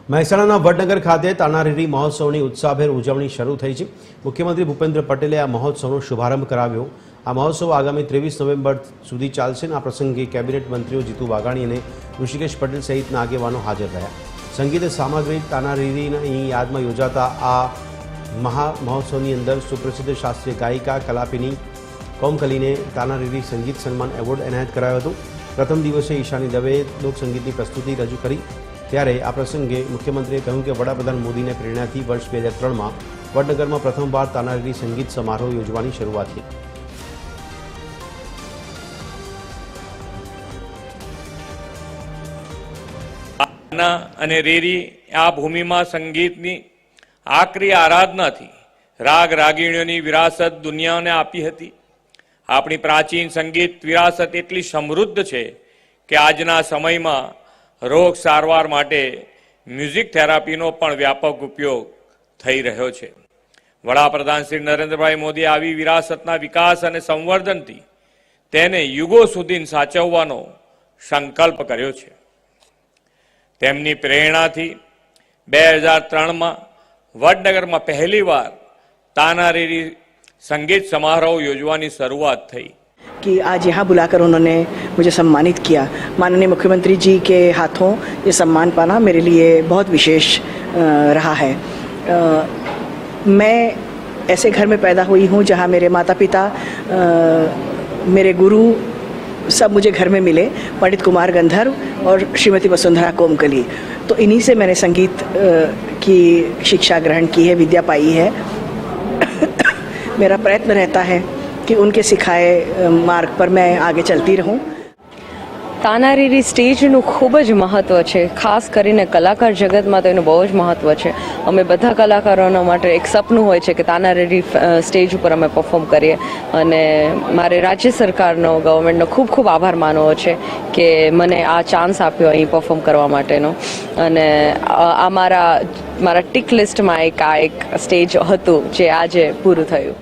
મહેસાણાના વડનગર ખાતે તાનારીરી મહોત્સવની ઉત્સાહભેર ઉજવણી શરૂ થઈ છે। મુખ્યમંત્રી ભૂપેન્દ્ર પટેલે આ મહોત્સવનો શુભારંભ કરાવ્યો। આ મહોત્સવ આગામી 23 નવેમ્બર સુધી ચાલશે। આ પ્રસંગે કેબિનેટ મંત્રીઓ જીતુ વાઘાણી અને ઋષિકેશ પટેલ સહિતના આગેવાનો હાજર રહ્યા। સંગીત સામગ્રી તાનારીરીની યાદમાં યોજાતા આ મહોત્સવની અંદર સુપ્રસિદ્ધ શાસ્ત્રીય ગાયિકા કલાપિની કોમકલીને તાનારીરી સંગીત સન્માન એવોર્ડ એનાયત કરાયો હતો। પ્રથમ દિવસે ઈશાની દવેએ લોકસંગીતની પ્રસ્તુતિ રજૂ કરી। ત્યારે આ પ્રસંગે મુખ્યમંત્રીએ કહ્યું કે વડાપ્રધાન મોદીને પ્રેરણાથી વર્ષ 2003માં વડનગરમાં પ્રથમવાર તાનારીરી સંગીત સમારોહ યોજવાની શરૂઆત થઈ। અને રેરી આ ભૂમિમાં સંગીતની આકરી આરાધનાથી રાગ રાગીણીઓની વિરાસત દુનિયાને આપી હતી। આપણી પ્રાચીન સંગીત વિરાસત એટલી સમૃદ્ધ છે કે આજના સમયમાં રોગ સારવાર માટે મ્યુઝિક થેરાપીનો પણ વ્યાપક ઉપયોગ થઈ રહ્યો છે। વડાપ્રધાન શ્રી નરેન્દ્રભાઈ મોદીએ આવી વિરાસતના વિકાસ અને સંવર્ધનથી તેને યુગો સુધી સાચવવાનો સંકલ્પ કર્યો છે। તેમની પ્રેરણાથી 2003માં વડનગરમાં પહેલીવાર તાનારીરી संगीत समारोह योजवानी शुरुआत थी कि आज यहाँ बुलाकर उन्होंने मुझे सम्मानित किया। माननीय मुख्यमंत्री जी के हाथों ये सम्मान पाना मेरे लिए बहुत विशेष रहा है। मैं ऐसे घर में पैदा हुई हूँ जहाँ मेरे माता पिता मेरे गुरु सब मुझे घर में मिले, पंडित कुमार गंधर्व और श्रीमती वसुंधरा कोमकली। तो इन्हीं से मैंने संगीत की शिक्षा ग्रहण की है, विद्या पाई है। मेरा प्रयत्न रहता है कि उनके सिखाए मार्ग पर मैं आगे चलती रहूं। तानारीरी स्टेजનું ખૂબ જ મહત્ત્વ છે, ખાસ કરીને કલાકાર જગતમાં તો એનું બહુ જ મહત્ત્વ છે। અમે બધા કલાકારોના માટે એક સપનું હોય છે કે તાનારીરી સ્ટેજ ઉપર અમે પરફોર્મ કરીએ અને મારે રાજ્ય સરકારનો ગવર્મેન્ટનો ખૂબ ખૂબ આભાર માનવો છે કે મને આ ચાન્સ આપ્યો અહીં પરફોર્મ કરવા માટેનો। અને આ મારા ટિક લિસ્ટમાં એક સ્ટેજ હતું જે આજે પૂરું થયું।